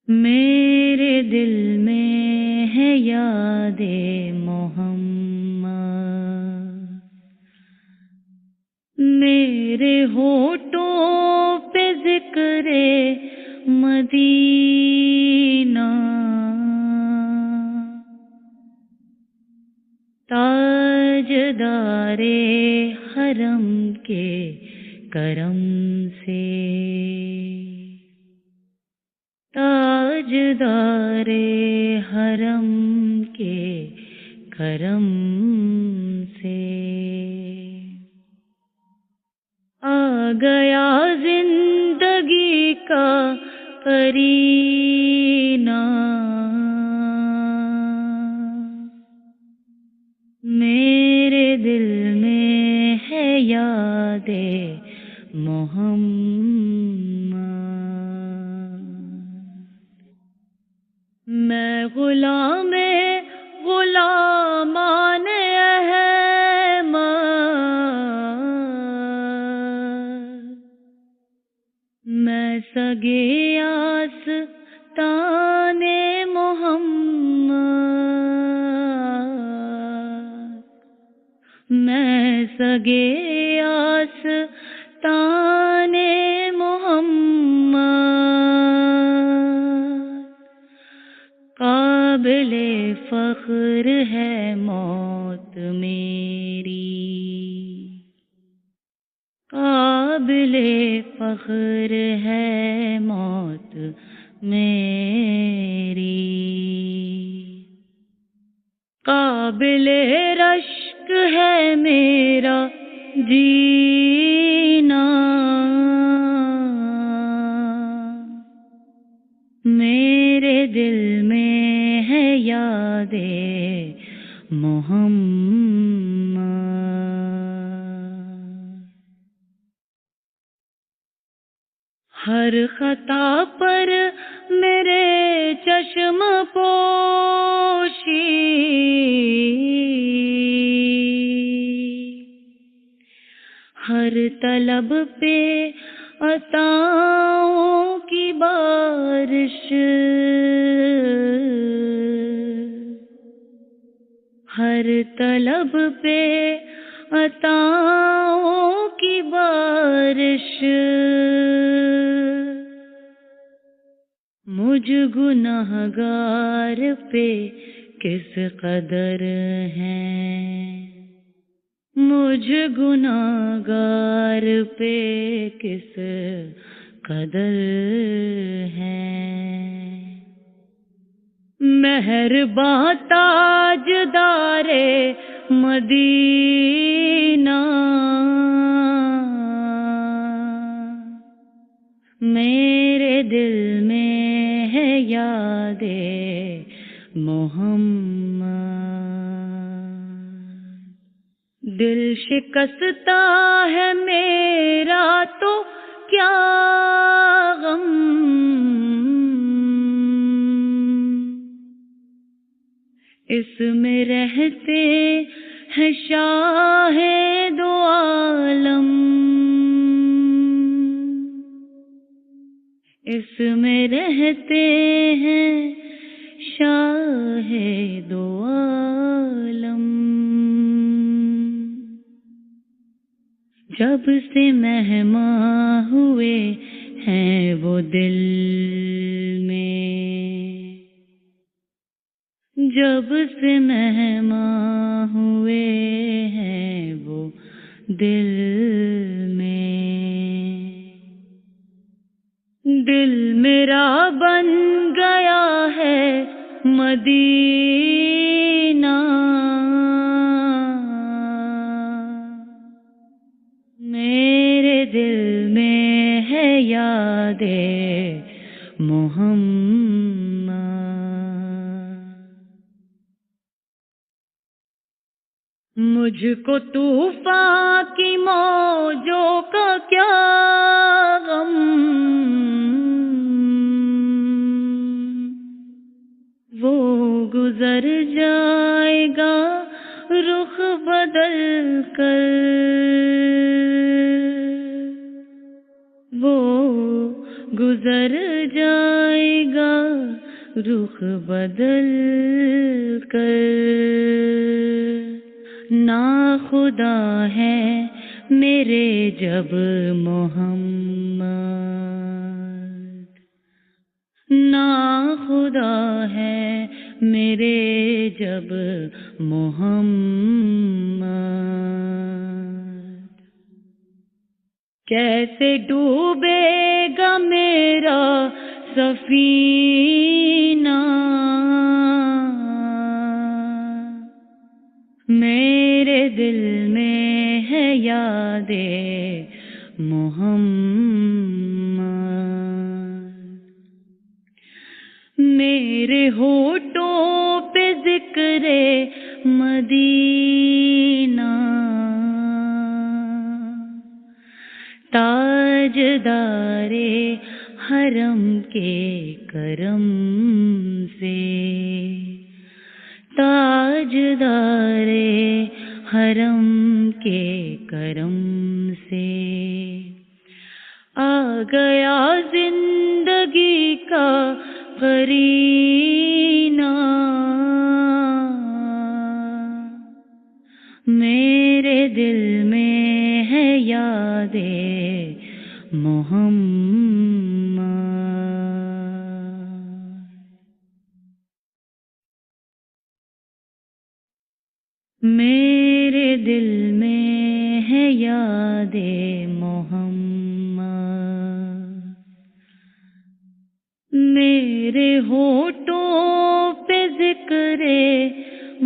میرے دل میں ہے یاد محمد، میرے ہونٹوں پہ ذکر مدینہ، تاجدار حرم کے کرم سے، تاجدار حرم کے کرم سے آ گیا زندگی کا قرینہ، میرے دل میں ہے یاد محمد، میں غلام غلامان احمد، میں سگے آستان محمد، میں سگے آستان محمد، قابل فخر ہے موت میری، قابل فخر ہے موت میری، قابل رشک ہے میرا جینا، میرے دل میں ہے یاد محمد، ہر خطا پر میرے چشم پوشی، ہر طلب پہ عطاؤں کی بارش، ہر طلب پہ عطاؤں کی بارش، مجھ گنہگار پہ کس قدر ہے، مجھ گنہگار پہ کس قدر ہے، مہرباں تاجدار مدینہ، میرے دل میں ہے یاد محمد، دل شکستہ ہے میرا تو کیا غم، اس میں رہتے ہیں شاہ دو عالم، اس میں رہتے ہیں شاہ دو عالم، جب سے مہماں ہوئے ہیں وہ دل میں، جب سے مہماں ہوئے ہیں وہ دل میں، دل میرا بن گیا ہے مدینہ، میرے دل میں ہے یاد محمد، مجھ کو طوفان کی موجوں کا کیا غم، وہ گزر جائے گا رخ بدل کر، وہ گزر جائے گا رخ بدل کر، نا خدا ہے میرے جب محمد، نا خدا ہے میرے جب محمد، کیسے ڈوبے گا میرا سفینہ، میرے دل میں ہے یاد محمد، میرے ہونٹوں پہ ذکر مدینہ، تاجدار حرم کے کرم سے، تاجدار حرم کے کرم سے آ گیا زندگی کا قرینہ، میرے دل میں ہے یاد محمد، میرے دل میں ہے یاد محمد، میرے ہونٹوں پہ ذکر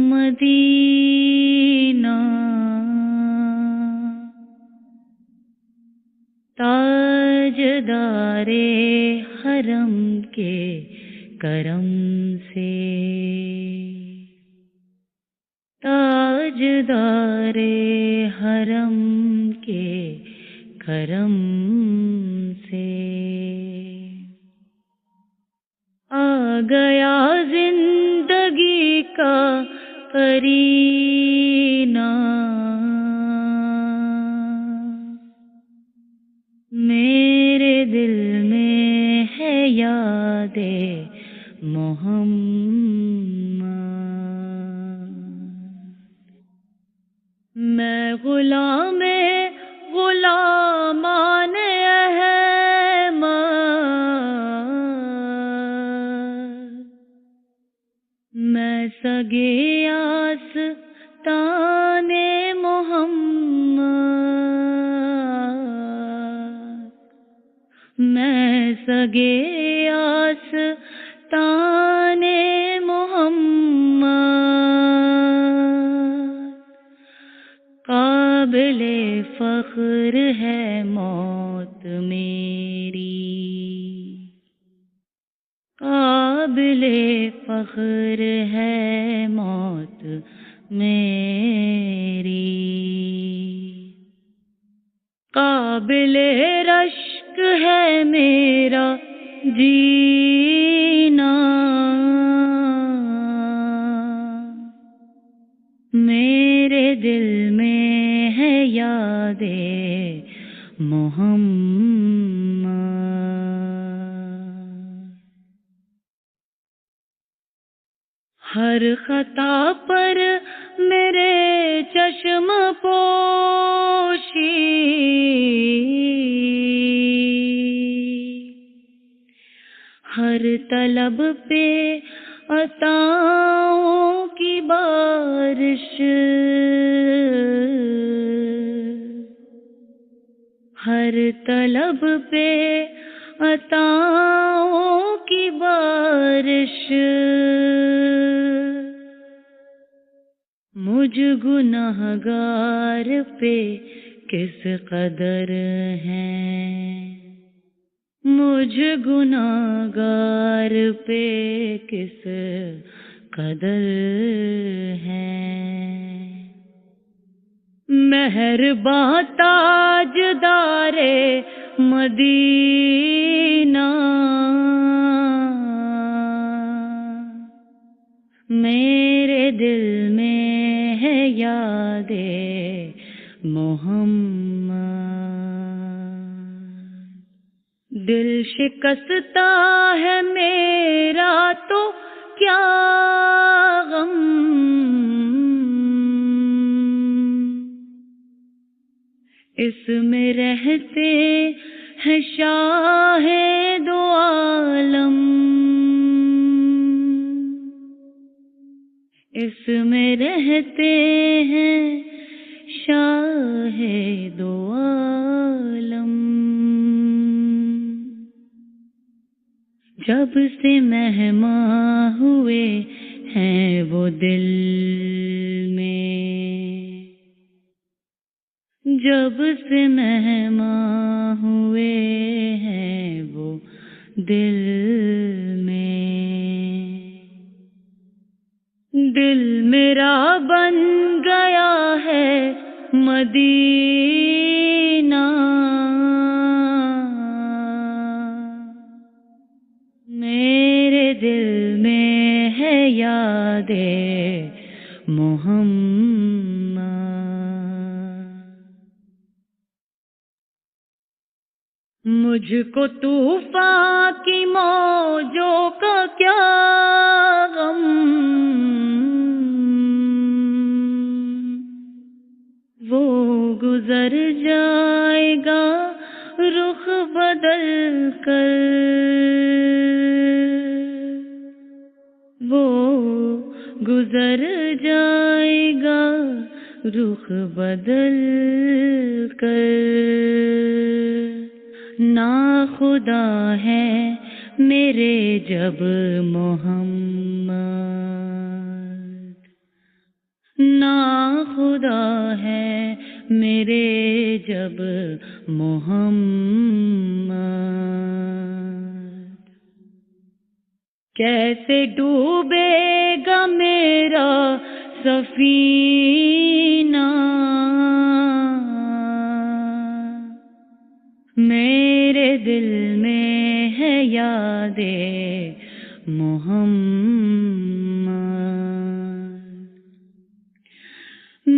مدینہ، تاجدار حرم کے کرم سے، تاجدار حرم کے کرم سے آ گیا زندگی کا قرینہ، میرے دل میں ہے یاد محمد، میں غلام غلامان احمد، میں سگے آستان محمد، میں سگے آستان محمد، قابل فخر ہے موت میری، قابل فخر ہے موت میری، قابل رشک ہے میرا جینا، میرے دل میں ہے یاد محمد، ہر خطا پر میرے چشم پوشی، ہر طلب پہ عطاؤں کی بارش، ہر طلب پہ عطاؤں کی بارش، مجھ گنہگار پہ کس قدر ہے، مجھ گنہگار پہ کس قدر ہے، مہرباں تاجدار مدینہ، میرے دل میں ہے یاد محمد، دل شکستہ ہے میرا تو کیا غم، اس میں رہتے ہیں شاہ دو عالم، اس میں رہتے ہیں شاہ دو عالم۔ جب سے مہماں ہوئے ہیں وہ دل میں، جب سے مہماں ہوئے ہیں وہ دل میں، دل میرا بن گیا ہے مدینہ، میرے دل میں ہے یاد محمد۔ مجھ کو طوفان کی موجوں کا کیا غم، وہ گزر جائے گا رخ بدل کر، وہ گزر جائے گا رخ بدل کر۔ نا خدا ہے میرے جب محمد، نا خدا ہے میرے جب محمد، کیسے ڈوبے گا میرا سفینہ، میرے دل میں ہے یاد محمد،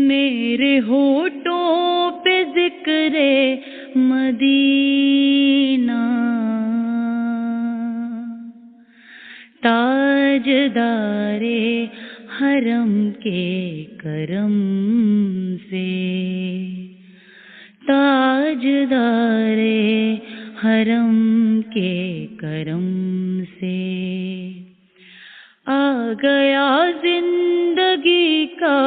میرے ہونٹوں پہ ذکر مدینہ، تاجدار حرم کے کرم سے، تاجدار حرم کے کرم سے، آ گیا زندگی کا